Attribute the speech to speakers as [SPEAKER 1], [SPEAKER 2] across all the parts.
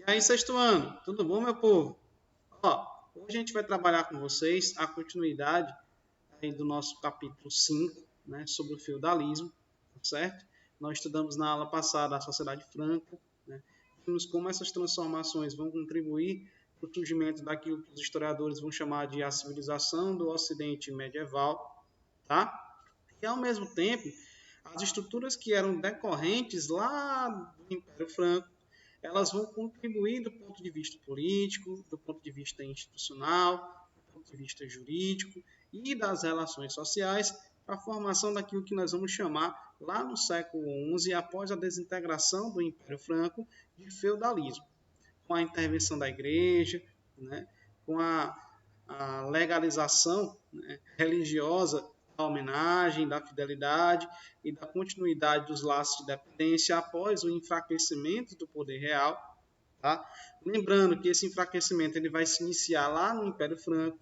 [SPEAKER 1] E aí, sexto ano, tudo bom, meu povo? Hoje a gente vai trabalhar com vocês a continuidade aí do nosso capítulo 5, né, sobre o feudalismo, tá certo? Nós estudamos na aula passada a sociedade franca, né? Vimos como essas transformações vão contribuir para o surgimento daquilo que os historiadores vão chamar de a civilização do Ocidente medieval, tá? E ao mesmo tempo, as estruturas que eram decorrentes lá do Império Franco, elas vão contribuir do ponto de vista político, do ponto de vista institucional, do ponto de vista jurídico e das relações sociais para a formação daquilo que nós vamos chamar lá no século XI, após a desintegração do Império Franco, de feudalismo, com a intervenção da igreja, né, com a legalização, né, religiosa da homenagem, da fidelidade e da continuidade dos laços de dependência após o enfraquecimento do poder real. Tá? Lembrando que esse enfraquecimento ele vai se iniciar lá no Império Franco,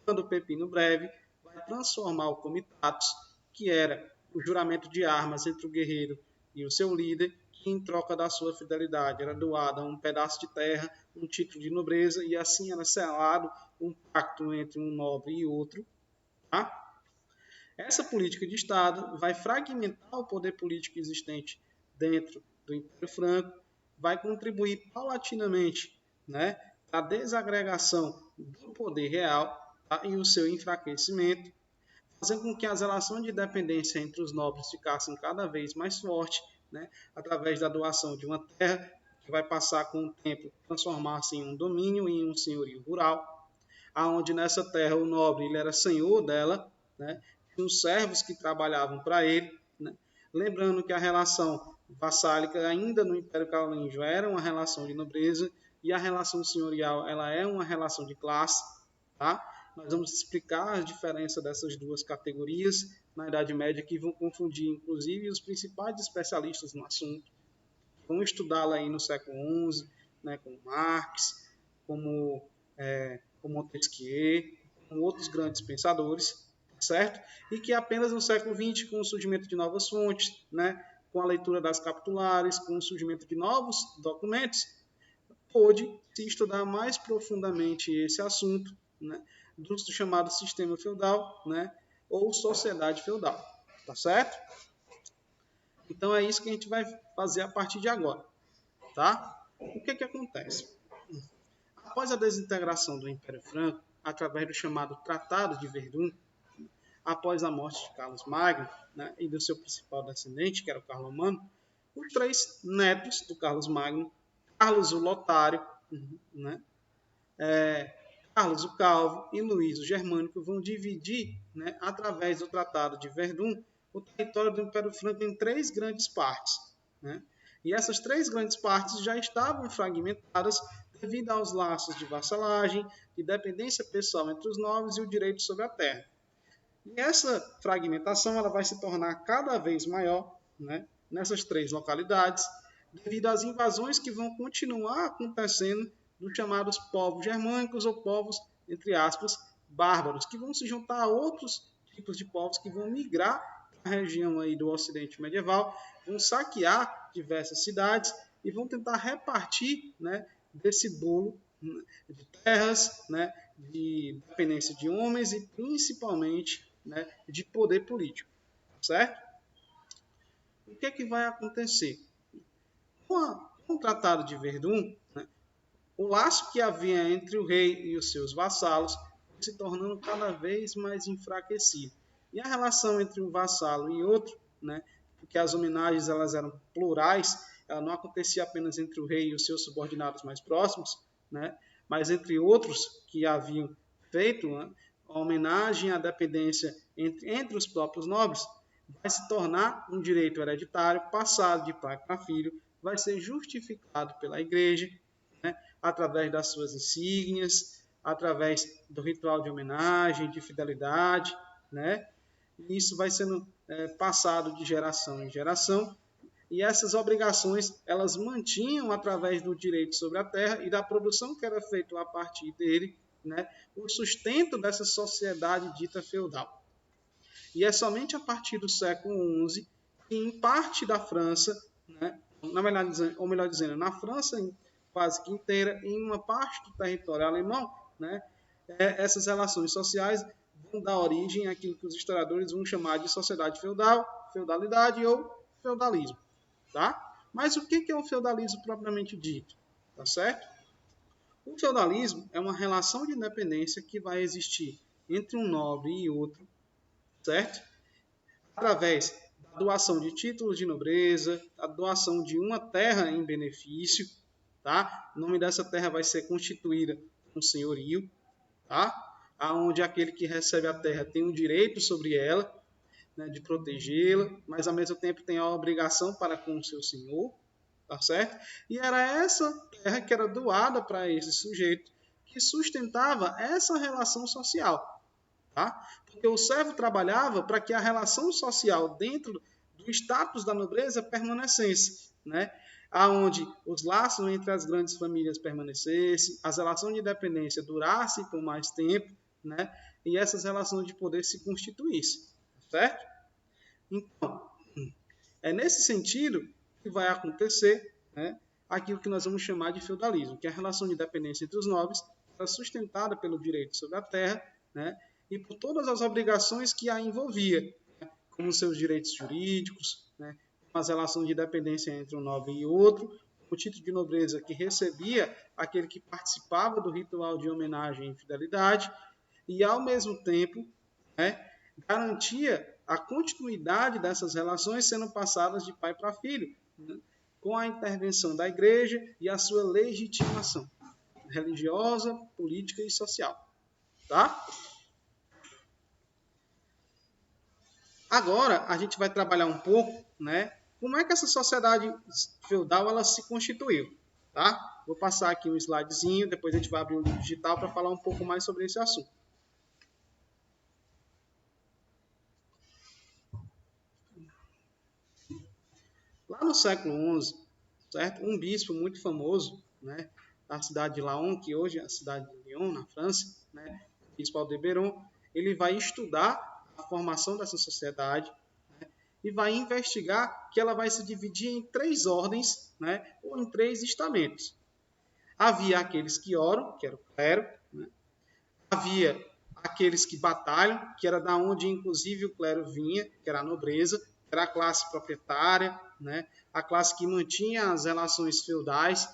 [SPEAKER 1] quando o Pepino Breve vai transformar o comitatus, que era o juramento de armas entre o guerreiro e o seu líder, que em troca da sua fidelidade era doada um pedaço de terra, um título de nobreza, e assim era selado um pacto entre um nobre e outro. Tá? Essa política de Estado vai fragmentar o poder político existente dentro do Império Franco, vai contribuir paulatinamente, né, para a desagregação do poder real, tá, e o seu enfraquecimento, fazendo com que as relações de dependência entre os nobres ficassem cada vez mais fortes, né, através da doação de uma terra que vai passar com o tempo transformar-se em um domínio e em um senhorio rural, aonde nessa terra o nobre ele era senhor dela, né, e os servos que trabalhavam para ele, né, lembrando que a relação vassálica ainda no Império Carolíngio era uma relação de nobreza e a relação senhorial ela é uma relação de classe, tá? Nós vamos explicar a diferença dessas duas categorias na Idade Média que vão confundir, inclusive, os principais especialistas no assunto. Vão estudá-la aí no século XI, né, como Marx, como Montesquieu, como outros grandes pensadores, certo? E que apenas no século XX, com o surgimento de novas fontes, né, com a leitura das capitulares, com o surgimento de novos documentos, pôde se estudar mais profundamente esse assunto, né, do chamado sistema feudal, né, ou sociedade feudal, tá certo? Então é isso que a gente vai fazer a partir de agora, tá? O que acontece? Após a desintegração do Império Franco, através do chamado Tratado de Verdun, após a morte de Carlos Magno, né, e do seu principal descendente, que era o Carlomagno, os três netos do Carlos Magno, Carlos o Lotário, né, Carlos o Calvo e Luís o Germânico, vão dividir, né, através do Tratado de Verdun, o território do Império Franco em três grandes partes. Né? E essas três grandes partes já estavam fragmentadas devido aos laços de vassalagem, de dependência pessoal entre os nobres e o direito sobre a terra. E essa fragmentação ela vai se tornar cada vez maior, né, nessas três localidades, devido às invasões que vão continuar acontecendo dos chamados povos germânicos ou povos, entre aspas, bárbaros, que vão se juntar a outros tipos de povos que vão migrar para a região aí do Ocidente medieval, vão saquear diversas cidades e vão tentar repartir, né, desse bolo, né, de terras, né, de dependência de homens e principalmente, né, de poder político, certo? O que vai acontecer? Com o Tratado de Verdun, né, o laço que havia entre o rei e os seus vassalos foi se tornando cada vez mais enfraquecido. E a relação entre um vassalo e outro, né, porque as homenagens elas eram plurais, ela não acontecia apenas entre o rei e os seus subordinados mais próximos, né, mas entre outros que haviam feito, né, a homenagem à dependência entre os próprios nobres, vai se tornar um direito hereditário passado de pai para filho, vai ser justificado pela igreja, né, através das suas insígnias, através do ritual de homenagem, de fidelidade, né? E isso vai sendo passado de geração em geração. E essas obrigações elas mantinham através do direito sobre a terra e da produção que era feita a partir dele, né, o sustento dessa sociedade dita feudal. E é somente a partir do século XI que, em parte da França, né, ou melhor dizendo, na França quase que inteira em uma parte do território alemão, né, essas relações sociais vão dar origem àquilo que os historiadores vão chamar de sociedade feudal, feudalidade ou feudalismo. Tá? Mas o que é o feudalismo propriamente dito? Tá certo? O feudalismo é uma relação de independência que vai existir entre um nobre e outro, certo? Através da doação de títulos de nobreza, a doação de uma terra em benefício, tá? O nome dessa terra vai ser constituída um senhorio, tá? Aonde aquele que recebe a terra tem um direito sobre ela, né, de protegê-la, mas ao mesmo tempo tem a obrigação para com o seu senhor, tá certo? E era essa terra que era doada para esse sujeito que sustentava essa relação social, tá? Porque o servo trabalhava para que a relação social dentro do status da nobreza permanecesse, né? Aonde os laços entre as grandes famílias permanecessem, as relações de dependência durassem por mais tempo, né? E essas relações de poder se constituíssem, certo? Então, é nesse sentido que vai acontecer, né, aquilo que nós vamos chamar de feudalismo, que é a relação de dependência entre os nobres, era sustentada pelo direito sobre a terra, né, e por todas as obrigações que a envolvia, né, como seus direitos jurídicos, né, as relações de dependência entre um nobre e outro, o título de nobreza que recebia aquele que participava do ritual de homenagem e fidelidade, e ao mesmo tempo, né, garantia a continuidade dessas relações sendo passadas de pai para filho, né, com a intervenção da igreja e a sua legitimação religiosa, política e social. Tá? Agora, a gente vai trabalhar um pouco, né, como é que essa sociedade feudal ela se constituiu. Tá? Vou passar aqui um slidezinho, depois a gente vai abrir o livro digital para falar um pouco mais sobre esse assunto. Lá no século XI, certo? Um bispo muito famoso, né, da cidade de Laon, que hoje é a cidade de Lyon, na França, né, o bispo Aldebaran, ele vai estudar a formação dessa sociedade, né, e vai investigar que ela vai se dividir em 3 ordens, né, ou em 3 estamentos. Havia aqueles que oram, que era o clero, né, havia aqueles que batalham, que era da onde inclusive o clero vinha, que era a nobreza, que era a classe proprietária, né, a classe que mantinha as relações feudais,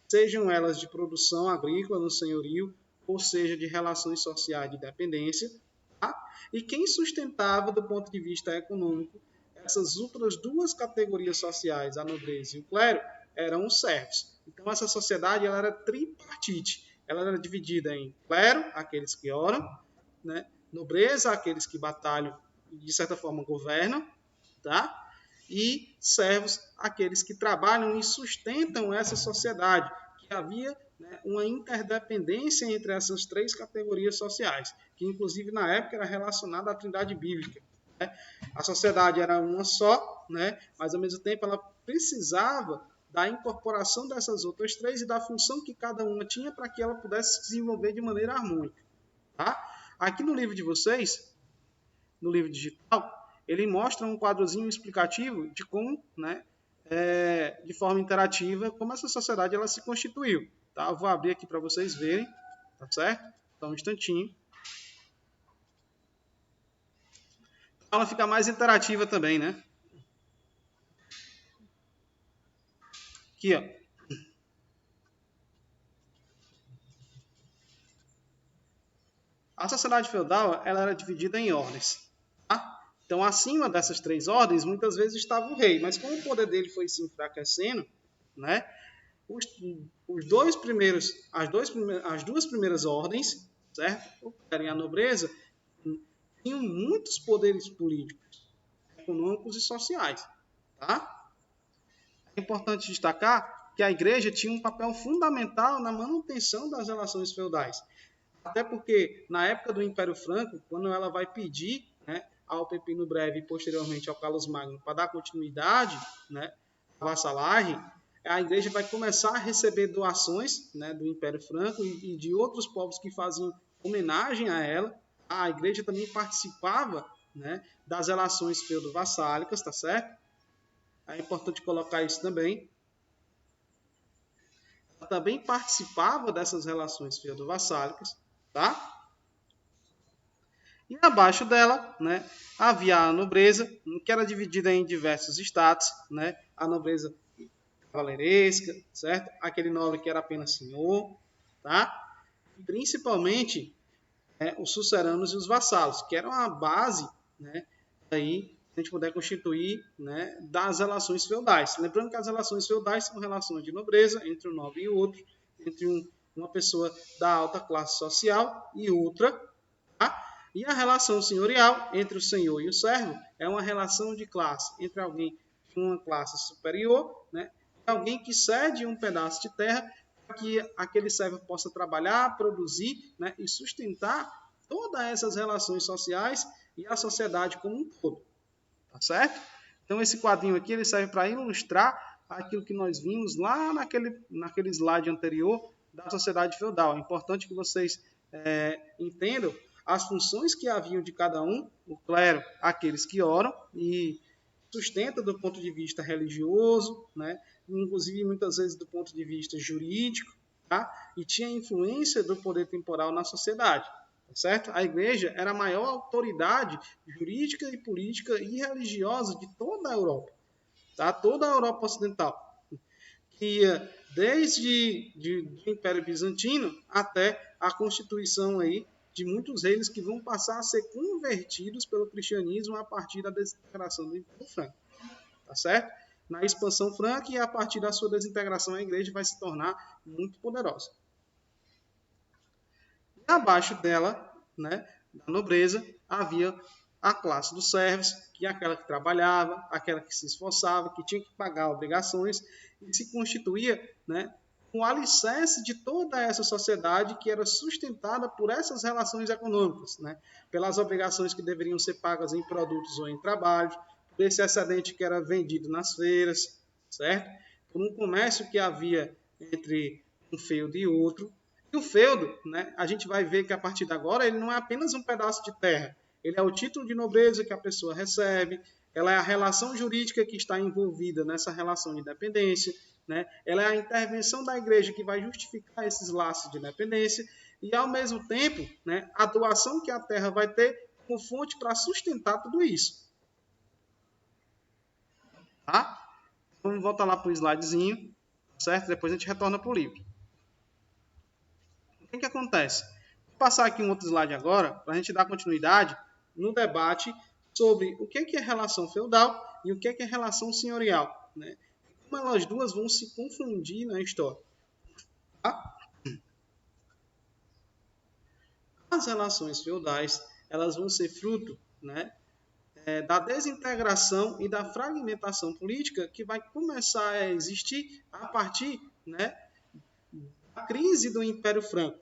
[SPEAKER 1] sejam elas de produção agrícola no senhorio, ou seja, de relações sociais de dependência, tá? E quem sustentava, do ponto de vista econômico, essas outras 2 categorias sociais, a nobreza e o clero, eram os servos. Então, essa sociedade ela era tripartite. Ela era dividida em clero, aqueles que oram, né? Nobreza, aqueles que batalham e, de certa forma, governam, tá? E servos, aqueles que trabalham e sustentam essa sociedade, que havia, né, uma interdependência entre essas 3 categorias sociais, que inclusive na época era relacionada à trindade bíblica. Né? A sociedade era uma só, né, mas ao mesmo tempo ela precisava da incorporação dessas outras 3 e da função que cada uma tinha para que ela pudesse se desenvolver de maneira harmônica. Tá? Aqui no livro de vocês, no livro digital, ele mostra um quadrozinho explicativo de como, né, de forma interativa, como essa sociedade ela se constituiu. Tá? Eu vou abrir aqui para vocês verem, tá certo? Então, um instantinho. Ela fica mais interativa também, né? Aqui, ó. A sociedade feudal ela era dividida em ordens. Tá? Então, acima dessas 3 ordens, muitas vezes estava o rei, mas como o poder dele foi se enfraquecendo, né, os 2 primeiros, as 2 primeiras ordens, certo? O clero e a nobreza, tinham muitos poderes políticos, econômicos e sociais. Tá? É importante destacar que a igreja tinha um papel fundamental na manutenção das relações feudais. Até porque, na época do Império Franco, quando ela vai pedir, né, ao Pepino Breve e posteriormente ao Carlos Magno para dar continuidade, né, à vassalagem, a igreja vai começar a receber doações, né, do Império Franco e de outros povos que faziam homenagem a ela. A igreja também participava, né, das relações feudo-vassálicas, tá certo? É importante colocar isso também. também participava dessas relações feudo-vassálicas, tá? E abaixo dela, né, havia a nobreza, que era dividida em diversos status, né? A nobreza cavaleiresca, certo? Aquele nobre que era apenas senhor, tá? E principalmente os suceranos e os vassalos, que eram a base, né, aí a gente puder constituir, né, das relações feudais. Lembrando que as relações feudais são relações de nobreza entre um nobre e outro, entre uma pessoa da alta classe social e outra, tá? E a relação senhorial entre o senhor e o servo é uma relação de classe entre alguém de uma classe superior, né, e alguém que cede um pedaço de terra para que aquele servo possa trabalhar, produzir, né, e sustentar todas essas relações sociais e a sociedade como um todo. Tá certo? Então esse quadrinho aqui ele serve para ilustrar aquilo que nós vimos lá naquele slide anterior da sociedade feudal. É importante que vocês entendam as funções que haviam de cada um, o clero, aqueles que oram e sustenta do ponto de vista religioso, né? Inclusive muitas vezes do ponto de vista jurídico, tá? E tinha influência do poder temporal na sociedade. Certo? A igreja era a maior autoridade jurídica e política e religiosa de toda a Europa, tá? Toda a Europa ocidental, que ia desde o Império Bizantino até a constituição aí de muitos reinos que vão passar a ser convertidos pelo cristianismo a partir da desintegração do Império Franco, tá certo? Na expansão franca e a partir da sua desintegração a igreja vai se tornar muito poderosa. E abaixo dela, né, da nobreza, havia a classe dos servos, que é aquela que trabalhava, aquela que se esforçava, que tinha que pagar obrigações, e se constituía, né, um alicerce de toda essa sociedade que era sustentada por essas relações econômicas, né, pelas obrigações que deveriam ser pagas em produtos ou em trabalho, por esse excedente que era vendido nas feiras, certo? Por um comércio que havia entre um feudo e outro. E o feudo, né, a gente vai ver que a partir de agora ele não é apenas um pedaço de terra, ele é o título de nobreza que a pessoa recebe, ela é a relação jurídica que está envolvida nessa relação de dependência, né? Ela é a intervenção da igreja que vai justificar esses laços de dependência e, ao mesmo tempo, né, a doação que a terra vai ter como fonte para sustentar tudo isso. Tá? Vamos voltar lá para o slidezinho, certo? Depois a gente retorna para o livro. O que acontece? Vou passar aqui um outro slide agora para a gente dar continuidade no debate sobre o que é relação feudal e o que é relação senhorial, né? Como elas duas vão se confundir na história. Tá? As relações feudais elas vão ser fruto, né, da desintegração e da fragmentação política que vai começar a existir a partir, né, da crise do Império Franco,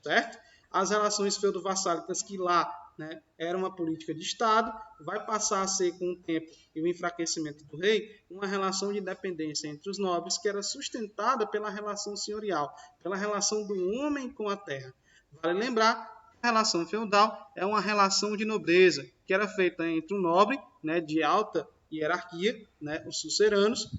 [SPEAKER 1] certo? As relações feudo-vassálicas que lá, né, era uma política de Estado, vai passar a ser, com o tempo e o enfraquecimento do rei, uma relação de dependência entre os nobres que era sustentada pela relação senhorial, pela relação do homem com a terra. Vale lembrar que a relação feudal é uma relação de nobreza, que era feita entre o nobre, né, de alta hierarquia, né, os suceranos,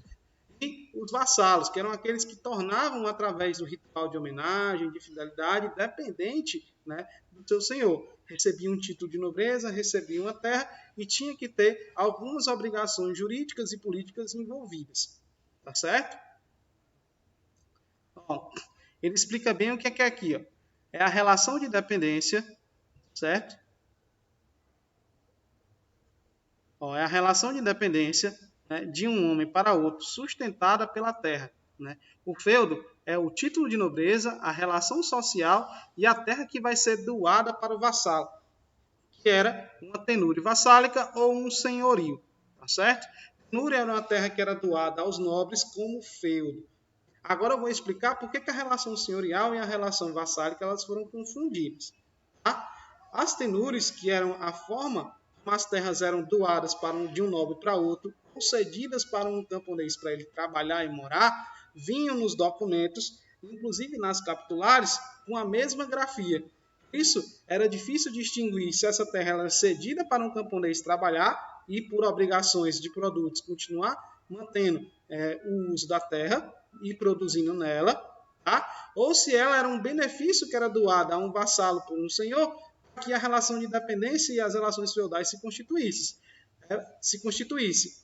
[SPEAKER 1] e os vassalos, que eram aqueles que tornavam, através do ritual de homenagem, de fidelidade, dependente, né, do seu senhor. Recebiam um título de nobreza, recebiam a terra e tinha que ter algumas obrigações jurídicas e políticas envolvidas. Tá certo? Bom, ele explica bem o que é aqui. Ó. É a relação de dependência, certo? Ó, é a relação de dependência, né, de um homem para outro, sustentada pela terra. Né? O feudo é o título de nobreza, a relação social e a terra que vai ser doada para o vassalo, que era uma tenúria vassálica ou um senhorio. Tá certo? Tenúria era uma terra que era doada aos nobres como feudo. Agora eu vou explicar por que a relação senhorial e a relação vassálica elas foram confundidas. Tá? As tenúrias, que eram a forma como as terras eram doadas de um nobre para outro, ou cedidas para um camponês para ele trabalhar e morar, vinham nos documentos, inclusive nas capitulares, com a mesma grafia. Isso era difícil distinguir se essa terra era cedida para um camponês trabalhar e, por obrigações de produtos, continuar mantendo o uso da terra e produzindo nela, tá? Ou se ela era um benefício que era doado a um vassalo por um senhor, para que a relação de dependência e as relações feudais se constituísse.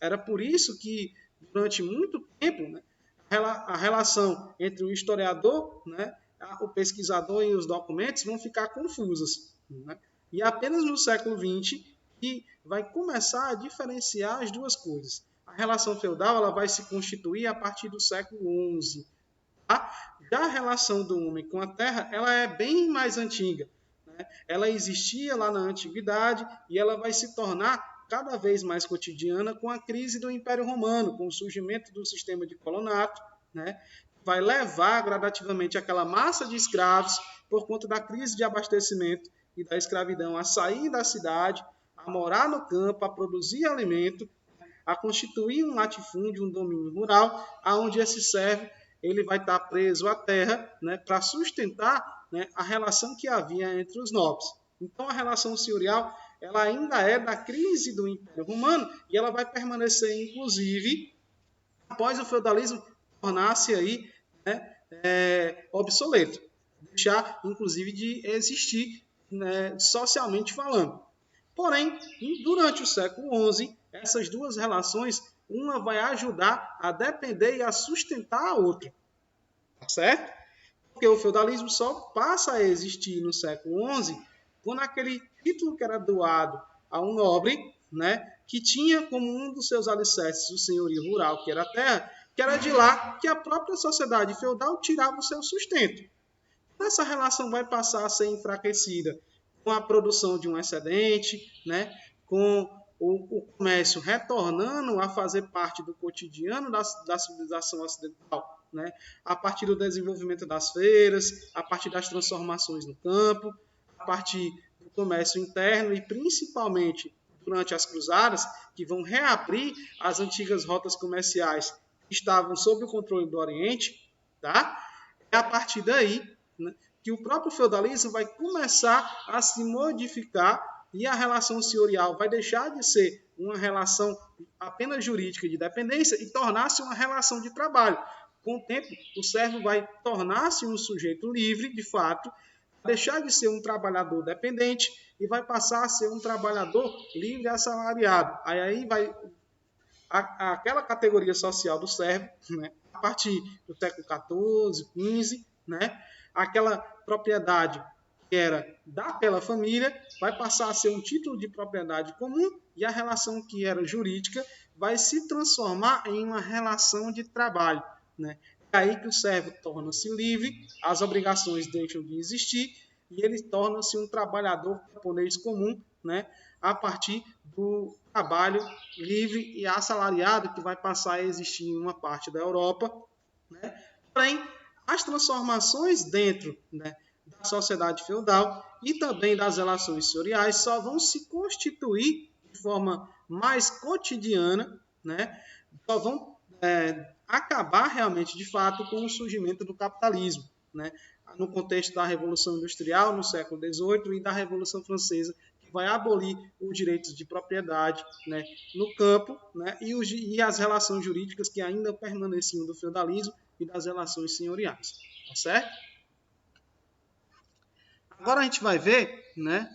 [SPEAKER 1] Era por isso que, durante muito tempo, né, a relação entre o historiador, né, o pesquisador e os documentos vão ficar confusas. Né? E apenas no século XX que vai começar a diferenciar as duas coisas. A relação feudal ela vai se constituir a partir do século XI. Tá? Já a relação do homem com a terra ela é bem mais antiga. Né? Ela existia lá na antiguidade e ela vai se tornar cada vez mais cotidiana com a crise do Império Romano, com o surgimento do sistema de colonato, né? Vai levar gradativamente aquela massa de escravos, por conta da crise de abastecimento e da escravidão, a sair da cidade, a morar no campo, a produzir alimento, a constituir um latifúndio, um domínio rural, aonde esse servo ele vai estar preso à terra, né, para sustentar, né, a relação que havia entre os nobres. Então, a relação senhorial ela ainda é da crise do Império Romano e ela vai permanecer, inclusive, após o feudalismo tornar-se aí, né, obsoleto, deixar, inclusive, de existir, né, socialmente falando. Porém, durante o século XI, essas duas relações, uma vai ajudar a depender e a sustentar a outra. Tá certo? Porque o feudalismo só passa a existir no século XI quando aquele título que era doado a um nobre, né, que tinha como um dos seus alicerces o senhorio rural, que era a terra, que era de lá que a própria sociedade feudal tirava o seu sustento. Essa relação vai passar a ser enfraquecida com a produção de um excedente, né, com o comércio retornando a fazer parte do cotidiano da civilização ocidental, né, a partir do desenvolvimento das feiras, a partir das transformações no campo, a partir do comércio interno e principalmente durante as cruzadas, que vão reabrir as antigas rotas comerciais que estavam sob o controle do Oriente, tá? É a partir daí, né, que o próprio feudalismo vai começar a se modificar e a relação senhorial vai deixar de ser uma relação apenas jurídica de dependência e tornar-se uma relação de trabalho. Com o tempo, o servo vai tornar-se um sujeito livre, de fato, deixar de ser um trabalhador dependente e vai passar a ser um trabalhador livre e assalariado. Aí vai aquela categoria social do servo, né, a partir do século XIV, XV, né, aquela propriedade que era daquela família vai passar a ser um título de propriedade comum e a relação que era jurídica vai se transformar em uma relação de trabalho. Né? É aí que o servo torna-se livre, as obrigações deixam de existir e ele torna-se um trabalhador camponês comum, né? A partir do trabalho livre e assalariado que vai passar a existir em uma parte da Europa. Né? Porém, as transformações dentro, né, da sociedade feudal e também das relações senhoriais só vão se constituir de forma mais cotidiana, né, só vão acabar realmente, de fato, com o surgimento do capitalismo, né, no contexto da Revolução Industrial, no século XVIII, e da Revolução Francesa, que vai abolir os direitos de propriedade, né, no campo, né, e as relações jurídicas que ainda permaneciam do feudalismo e das relações senhoriais. Tá certo? Agora a gente vai ver, né,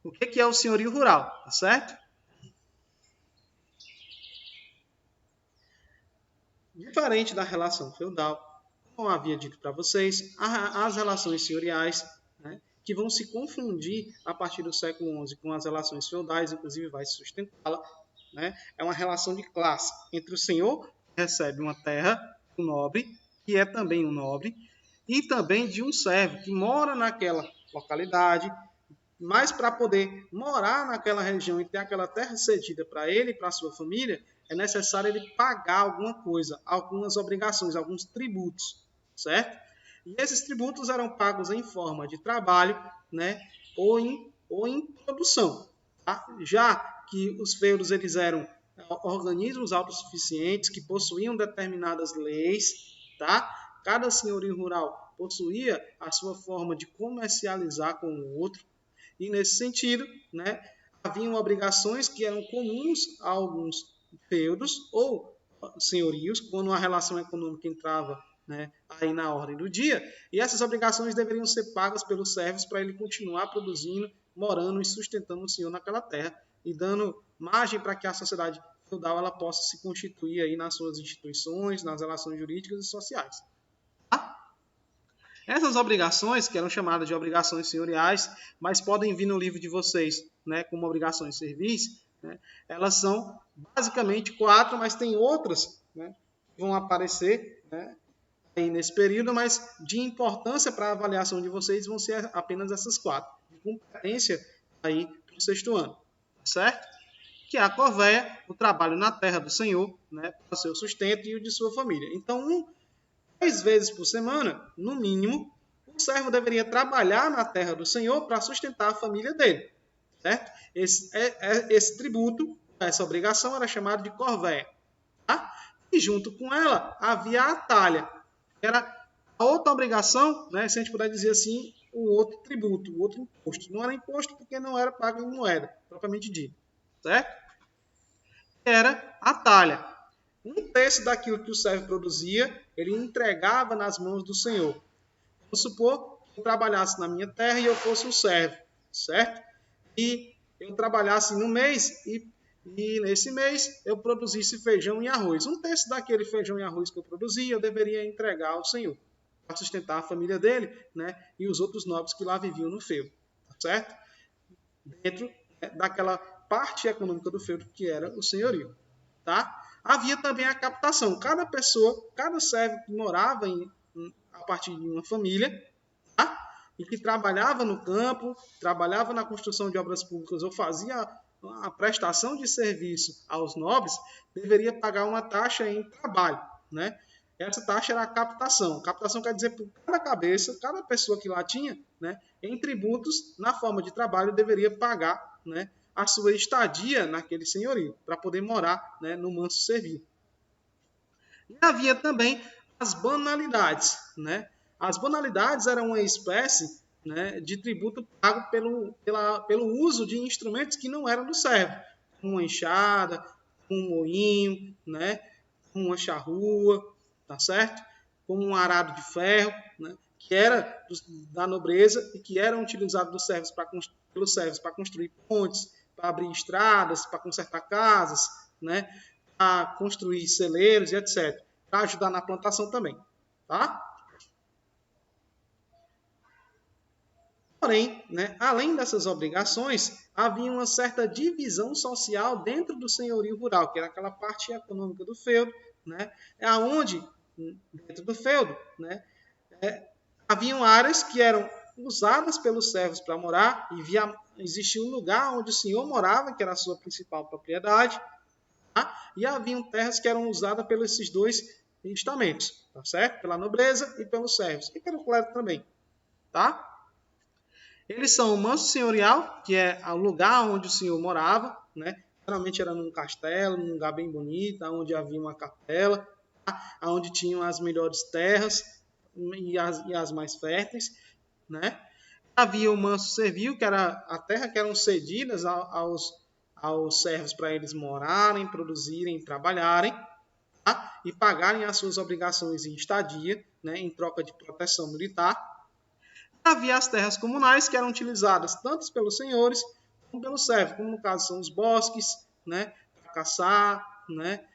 [SPEAKER 1] o que é o senhorio rural, tá certo? Diferente da relação feudal, como eu havia dito para vocês, as relações senhoriais, né, que vão se confundir a partir do século XI com as relações feudais, inclusive vai sustentá-la, né, é uma relação de classe entre o senhor, que recebe uma terra, o nobre, que é também um nobre, e também de um servo que mora naquela localidade, mas para poder morar naquela região e ter aquela terra cedida para ele e para a sua família, é necessário ele pagar alguma coisa, algumas obrigações, alguns tributos, certo? E esses tributos eram pagos em forma de trabalho, né, ou em produção. Tá? Já que os feudos eles eram organismos autossuficientes que possuíam determinadas leis, tá? Cada senhorio rural possuía a sua forma de comercializar com o outro, e nesse sentido, né, haviam obrigações que eram comuns a alguns feudos ou senhorios, quando a relação econômica entrava né, aí na ordem do dia, e essas obrigações deveriam ser pagas pelos servos para ele continuar produzindo, morando e sustentando o senhor naquela terra e dando margem para que a sociedade feudal ela possa se constituir aí nas suas instituições, nas relações jurídicas e sociais. Tá? Essas obrigações, que eram chamadas de obrigações senhoriais, mas podem vir no livro de vocês, né, como obrigações servis, né, elas são basicamente 4, mas tem outras, né, que vão aparecer, né, aí nesse período, mas de importância para a avaliação de vocês vão ser apenas essas 4, de competência aí para o 6º ano, certo? Que é a corvéia, o trabalho na terra do Senhor, né, para o seu sustento e o de sua família. Então, 3 vezes por semana, no mínimo, o servo deveria trabalhar na terra do Senhor para sustentar a família dele, certo? Esse tributo, essa obrigação era chamada de corvéia, tá? E junto com ela havia a talha, que era a outra obrigação, né, se a gente puder dizer assim, o outro tributo, o outro imposto. Não era imposto porque não era pago em moeda, propriamente dito, certo? Era a talha. 1/3 daquilo que o servo produzia, ele entregava nas mãos do Senhor. Vamos supor que eu trabalhasse na minha terra e eu fosse um servo, certo? E eu trabalhasse no mês e nesse mês eu produzisse feijão e arroz. 1/3 daquele feijão e arroz que eu produzia, eu deveria entregar ao Senhor para sustentar a família dele, né? E os outros nobres que lá viviam no feudo, certo? Dentro daquela parte econômica do feudo que era o senhorio, tá? Havia também a captação. Cada pessoa, cada servo que morava a partir de uma família, tá? E que trabalhava no campo, trabalhava na construção de obras públicas ou fazia a prestação de serviço aos nobres, deveria pagar uma taxa em trabalho, né? Essa taxa era a captação. Captação quer dizer por cada cabeça, cada pessoa que lá tinha, né, em tributos, na forma de trabalho, deveria pagar, né, a sua estadia naquele senhorio, para poder morar, né, no manso servil. E havia também as banalidades, né? As banalidades eram uma espécie, né, de tributo pago pelo uso de instrumentos que não eram do servo, como uma enxada, um moinho, né, uma charrua, tá certo? Como um arado de ferro, né, que era da nobreza e que eram utilizados pelos servos para construir pontes, para abrir estradas, para consertar casas, né, para construir celeiros e etc. Para ajudar na plantação também, tá? Porém, né, além dessas obrigações, havia uma certa divisão social dentro do senhorio rural, que era aquela parte econômica do feudo, né, aonde, dentro do feudo, né, haviam áreas que eram usadas pelos servos para morar, e existia um lugar onde o senhor morava, que era a sua principal propriedade, tá? E haviam terras que eram usadas pelos esses dois estamentos, tá certo? Pela nobreza e pelos servos, e pelo clero também, tá? Eles são o manso senhorial, que é o lugar onde o senhor morava, né? Geralmente era num castelo, num lugar bem bonito, onde havia uma capela, tá? Onde tinham as melhores terras e as mais férteis, né? Havia o manso servil, que era a terra que eram cedidas aos servos para eles morarem, produzirem, trabalharem, tá? E pagarem as suas obrigações em estadia, né? Em troca de proteção militar. Havia as terras comunais, que eram utilizadas tanto pelos senhores como pelos servos, como no caso são os bosques, né, para caçar, né,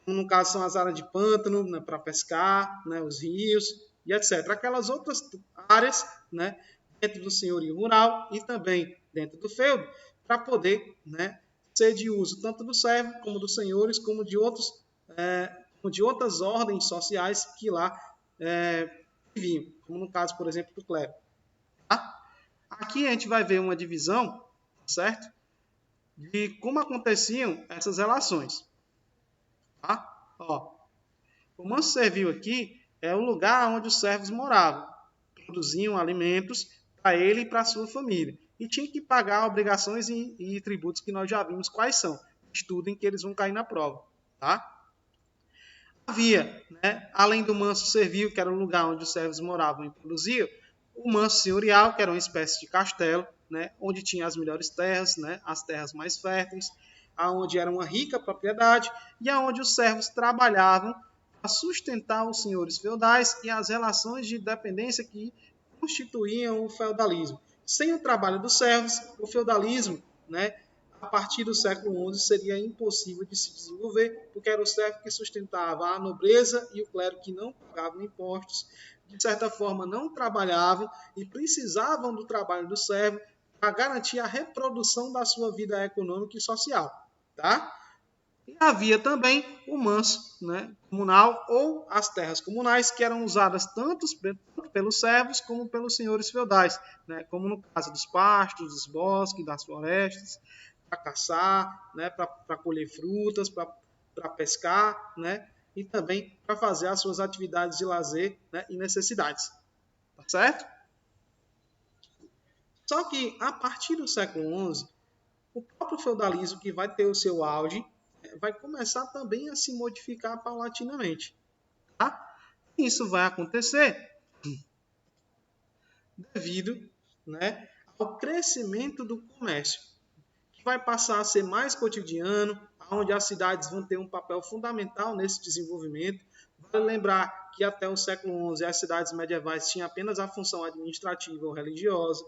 [SPEAKER 1] como no caso são as áreas de pântano, né, para pescar, né, os rios e etc. Aquelas outras áreas, né, dentro do senhorio rural e também dentro do feudo, para poder, né, ser de uso tanto do servo como dos senhores, como de outras ordens sociais que lá viviam, como no caso, por exemplo, do clero. Tá? Aqui a gente vai ver uma divisão, certo? De como aconteciam essas relações. Tá? Ó, o manso servil aqui é o lugar onde os servos moravam, produziam alimentos para ele e para a sua família. E tinha que pagar obrigações e tributos que nós já vimos quais são. Estudem que eles vão cair na prova. Tá? Havia, né, além do manso servil, que era o lugar onde os servos moravam e produziam, o manso senhorial, que era uma espécie de castelo, né, onde tinha as melhores terras, né, as terras mais férteis, aonde era uma rica propriedade e aonde os servos trabalhavam para sustentar os senhores feudais e as relações de dependência que constituíam o feudalismo. Sem o trabalho dos servos, o feudalismo, né, a partir do século XI, seria impossível de se desenvolver, porque era o servo que sustentava a nobreza e o clero que não pagavam impostos, de certa forma não trabalhavam e precisavam do trabalho do servo para garantir a reprodução da sua vida econômica e social. Tá? E havia também o manso, né, comunal ou as terras comunais, que eram usadas tanto pelos servos como pelos senhores feudais, né, como no caso dos pastos, dos bosques, das florestas, para caçar, né, para colher frutas, para pescar, né, e também para fazer as suas atividades de lazer, né, e necessidades. Tá certo? Só que a partir do século XI, o próprio feudalismo, que vai ter o seu auge, vai começar também a se modificar paulatinamente. Tá? Isso vai acontecer devido, né, ao crescimento do comércio, que vai passar a ser mais cotidiano, onde as cidades vão ter um papel fundamental nesse desenvolvimento. Vale lembrar que até o século XI as cidades medievais tinham apenas a função administrativa ou religiosa,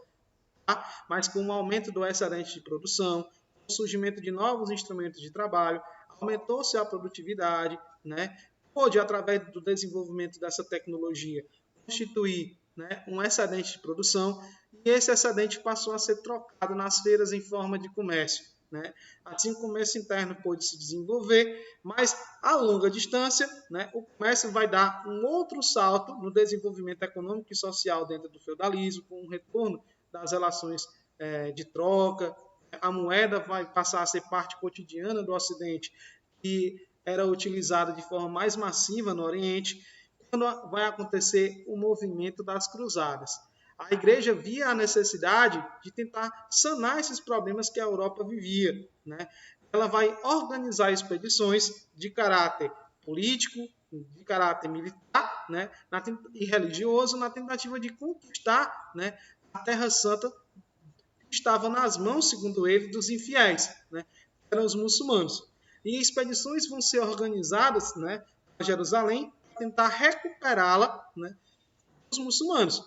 [SPEAKER 1] tá? Mas com o aumento do excedente de produção, com o surgimento de novos instrumentos de trabalho, aumentou-se a produtividade, né? Pôde, através do desenvolvimento dessa tecnologia, constituir, né, um excedente de produção, e esse excedente passou a ser trocado nas feiras em forma de comércio. Né? Assim, o comércio interno pôde se desenvolver, mas a longa distância, né, o comércio vai dar um outro salto no desenvolvimento econômico e social dentro do feudalismo, com o retorno das relações de troca. A moeda vai passar a ser parte cotidiana do Ocidente, que era utilizada de forma mais massiva no Oriente, quando vai acontecer o movimento das cruzadas. A igreja via a necessidade de tentar sanar esses problemas que a Europa vivia. Né? Ela vai organizar expedições de caráter político, de caráter militar, né, e religioso, na tentativa de conquistar, né, a Terra Santa, que estava nas mãos, segundo ele, dos infiéis, né, que eram os muçulmanos. E expedições vão ser organizadas, né, para Jerusalém para tentar recuperá-la, né, dos muçulmanos.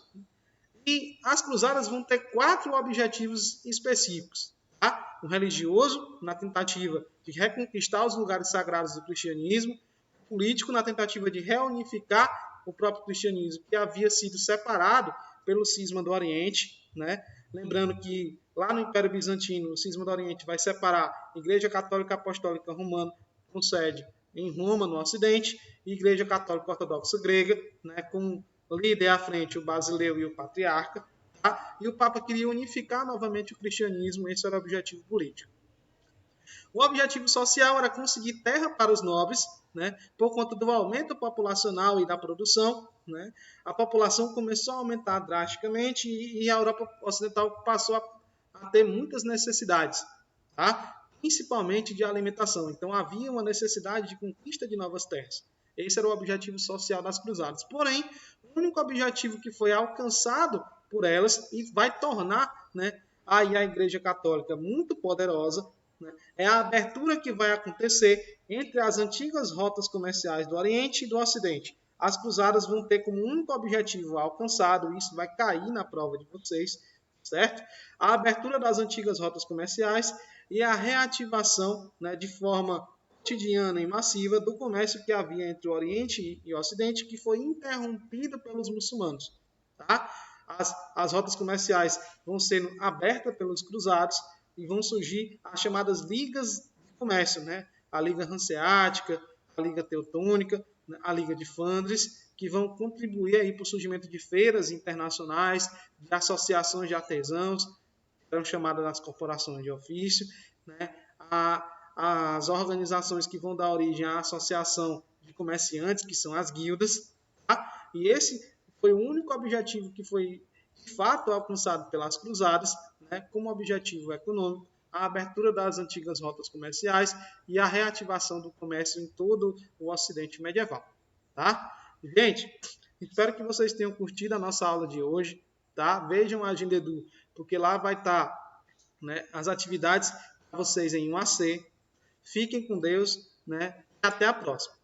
[SPEAKER 1] E as cruzadas vão ter 4 objetivos específicos. Tá? O religioso, na tentativa de reconquistar os lugares sagrados do cristianismo. O político, na tentativa de reunificar o próprio cristianismo, que havia sido separado pelo cisma do Oriente. Né? Lembrando que lá no Império Bizantino, o cisma do Oriente vai separar a Igreja Católica Apostólica Romana, com sede em Roma, no Ocidente, e a Igreja Católica Ortodoxa Grega, né, com líder à frente o Basileu e o Patriarca, tá? E o Papa queria unificar novamente o cristianismo, esse era o objetivo político. O objetivo social era conseguir terra para os nobres, né? Por conta do aumento populacional e da produção, né? A população começou a aumentar drasticamente e a Europa Ocidental passou a ter muitas necessidades, tá? Principalmente de alimentação. Então havia uma necessidade de conquista de novas terras. Esse era o objetivo social das cruzadas. Porém, o único objetivo que foi alcançado por elas e vai tornar, né, aí a Igreja Católica muito poderosa, né, é a abertura que vai acontecer entre as antigas rotas comerciais do Oriente e do Ocidente. As cruzadas vão ter como único objetivo alcançado, isso vai cair na prova de vocês, certo? A abertura das antigas rotas comerciais e a reativação, né, de forma cotidiana e massiva do comércio que havia entre o Oriente e o Ocidente, que foi interrompido pelos muçulmanos. Tá? As rotas comerciais vão sendo abertas pelos cruzados e vão surgir as chamadas ligas de comércio, né? A Liga Hanseática, a Liga Teutônica, a Liga de Flandres, que vão contribuir aí para o surgimento de feiras internacionais, de associações de artesãos, que eram chamadas as corporações de ofício, né? As organizações que vão dar origem à associação de comerciantes, que são as guildas. Tá? E esse foi o único objetivo que foi, de fato, alcançado pelas cruzadas, né, como objetivo econômico, a abertura das antigas rotas comerciais e a reativação do comércio em todo o Ocidente medieval. Tá? Gente, espero que vocês tenham curtido a nossa aula de hoje. Tá? Vejam a Agenda Edu, porque lá vai estar, né, as atividades para vocês em 1AC. Fiquem com Deus, né? Até a próxima.